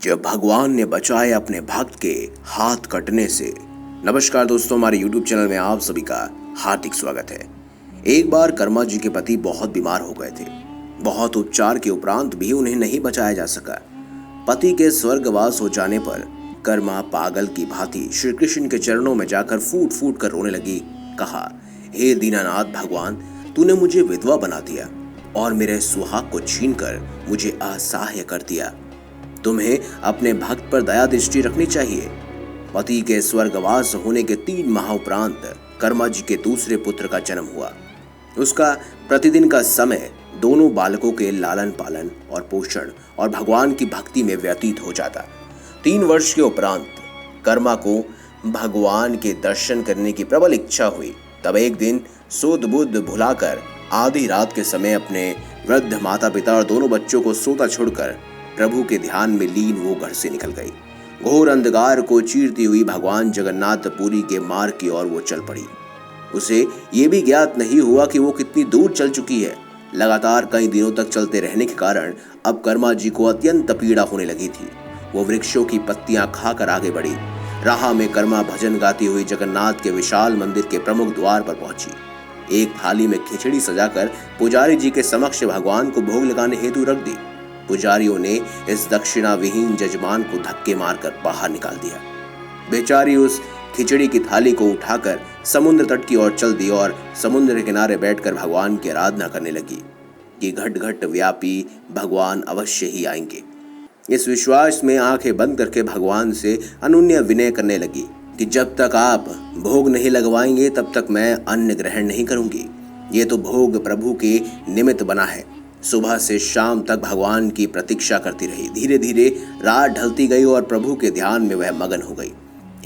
जब भगवान ने बचाए अपने भक्त के हाथ कटने से। नमस्कार दोस्तों, हमारे YouTube चैनल में आप सभी का हार्दिक स्वागत है। एक बार कर्मा जी के पति बहुत बीमार हो गए थे। बहुत उपचार के उपरांत भी उन्हें नहीं बचाया जा सका। पति के स्वर्गवास हो जाने पर कर्मा पागल की भांति श्री कृष्ण के चरणों में जाकर फूट फूट कर रोने लगी। कहा, हे दीनानाथ भगवान, तूने मुझे विधवा बना दिया और मेरे सुहाग को छीनकर मुझे असहाय कर दिया। तुम्हें अपने भक्त पर दया दृष्टि रखनी चाहिए। पति के स्वर्गवास होने के 3 माह उपरांत कर्मा जी के दूसरे पुत्र का जन्म हुआ। उसका प्रतिदिन का समय दोनों बालकों के लालन पालन और पोषण और भगवान की भक्ति में व्यतीत हो जाता। 3 वर्ष के उपरांत कर्मा को भगवान के दर्शन करने की प्रबल इच्छा हुई। तब एक दिन सुध बुध भुलाकर आधी रात के समय अपने वृद्ध माता पिता और दोनों बच्चों को सोता छोड़कर प्रभु के ध्यान में लीन वो घर से निकल गई। घोर अंधकार को चीरती हुई भगवान जगन्नाथपुरी के मार्ग की ओर वो चल पड़ी। उसे ये भी ज्ञात नहीं हुआ कि वो कितनी दूर चल चुकी है। लगातार कई दिनों तक चलते रहने के कारण अब कर्मा जी को अत्यंत पीड़ा होने लगी थी। वो वृक्षों की पत्तियां खाकर आगे बढ़ी। राह में कर्मा भजन गाती हुई जगन्नाथ के विशाल मंदिर के प्रमुख द्वार पर पहुंची। एक थाली में खिचड़ी सजाकर पुजारी जी के समक्ष भगवान को भोग लगाने हेतु रख दी। पुजारियों ने इस दक्षिणा विहीन जजमान को धक्के मारकर बाहर निकाल दिया। बेचारी उस खिचड़ी की थाली को उठाकर समुद्र तट की ओर चल दी और समुद्र के किनारे बैठकर भगवान की आराधना करने लगी कि घट घट व्यापी भगवान अवश्य ही आएंगे। इस विश्वास में आंखें बंद करके भगवान से अनुन्य विनय करने लगी कि जब तक आप भोग नहीं लगवाएंगे तब तक मैं अन्न ग्रहण नहीं करूंगी। ये तो भोग प्रभु के निमित्त बना है। सुबह से शाम तक भगवान की प्रतीक्षा करती रही। धीरे धीरे रात ढलती गई और प्रभु के ध्यान में वह मगन हो गई।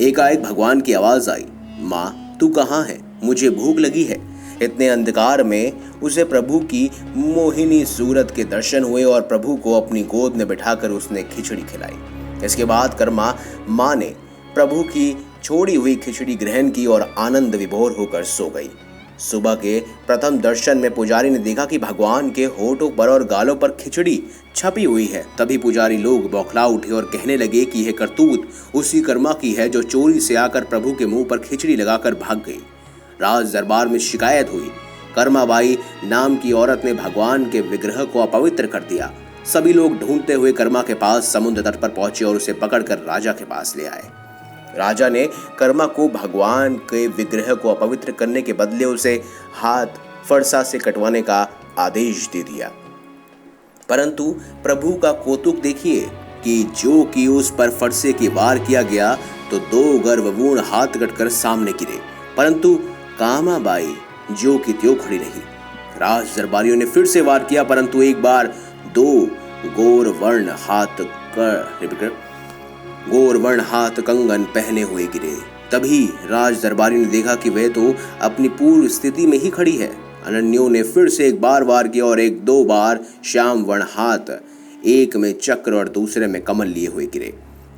एकाएक भगवान की आवाज आई, माँ तू कहाँ है? मुझे भूख लगी है। इतने अंधकार में उसे प्रभु की मोहिनी सूरत के दर्शन हुए और प्रभु को अपनी गोद में बिठाकर उसने खिचड़ी खिलाई। इसके बाद कर्मा माँ ने प्रभु की छोड़ी हुई खिचड़ी ग्रहण की और आनंद विभोर होकर सो गई। सुबह के प्रथम दर्शन में पुजारी ने देखा कि भगवान के होठों पर और गालों पर खिचड़ी छपी हुई है। तभी पुजारी लोग बौखला उठे और कहने लगे कि यह करतूत उसी कर्मा की है जो चोरी से आकर प्रभु के मुंह पर खिचड़ी लगाकर भाग गई। राज दरबार में शिकायत हुई। कर्माबाई नाम की औरत ने भगवान के विग्रह को अपवित्र कर दिया। सभी लोग ढूंढते हुए कर्मा के पास समुद्र तट पर पहुंचे और उसे पकड़कर राजा के पास ले आए। राजा ने कर्मा को भगवान के विग्रह को अपवित्र करने के बदले उसे हाथ फरसा से कटवाने का आदेश दे दिया। परंतु प्रभु का कौतुक देखिए कि जो कि उस पर फरसे की वार किया गया तो 2 गर्वपूर्ण हाथ कटकर सामने गिरे, परंतु कामाबाई जो कि त्यों खड़ी रही। राज दरबारियों ने फिर से वार किया, परंतु एक बार 2 गोरवर्ण हाथ कंगन पहने हुए गिरे। तभी राज दरबारी ने देखा कि वह तो अपनी पूर्व स्थिति में ही खड़ी है। अनन्यों ने फिर से एक बार वार किया और 1-2 बार श्याम वर्ण हाथ, एक में चक्र और दूसरे में कमल लिए हुए गिरे।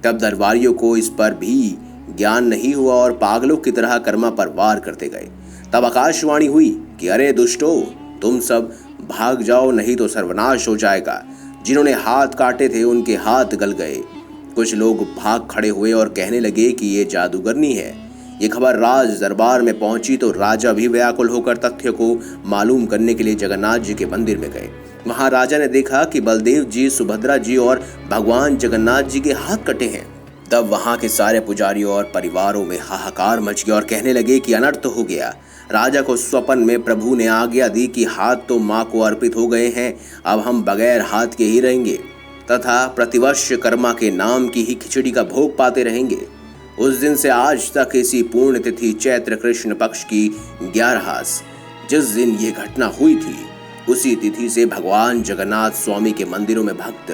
तब दरबारियों को इस पर भी ज्ञान नहीं हुआ और पागलों की तरह कर्मा पर वार करते गए। तब आकाशवाणी हुई कि अरे दुष्टो, तुम सब भाग जाओ, नहीं तो सर्वनाश हो जाएगा। जिन्होंने हाथ काटे थे उनके हाथ गल गए। कुछ लोग भाग खड़े हुए और कहने लगे कि ये जादूगरनी है। ये खबर राज दरबार में पहुंची तो राजा भी व्याकुल होकर तथ्य को मालूम करने के लिए जगन्नाथ जी के मंदिर में गए। वहां राजा ने देखा कि बलदेव जी, सुभद्रा जी और भगवान जगन्नाथ जी के हाथ कटे हैं। तब वहां के सारे पुजारियों और परिवारों में हाहाकार मच गया और कहने लगे कि अनर्थ हो गया। राजा को स्वप्न में प्रभु ने आज्ञा दी कि हाथ तो माँ को अर्पित हो गए हैं, अब हम बगैर हाथ के ही रहेंगे तथा प्रतिवर्ष कर्मा के नाम की ही खिचड़ी का भोग पाते रहेंगे। उस दिन से आज तक इसी पूर्ण तिथि चैत्र कृष्ण पक्ष की 11 जिस दिन ये घटना हुई थी, उसी तिथि से भगवान जगन्नाथ स्वामी के मंदिरों में भक्त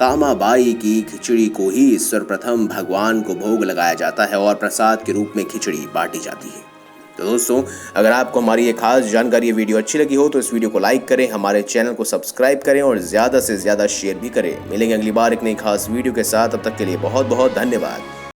कामाबाई की खिचड़ी को ही सर्वप्रथम भगवान को भोग लगाया जाता है और प्रसाद के रूप में खिचड़ी बांटी जाती है। तो दोस्तों, अगर आपको हमारी ये खास जानकारी, ये वीडियो अच्छी लगी हो तो इस वीडियो को लाइक करें, हमारे चैनल को सब्सक्राइब करें और ज़्यादा से ज़्यादा शेयर भी करें। मिलेंगे अगली बार एक नई खास वीडियो के साथ। तब तक के लिए बहुत बहुत धन्यवाद।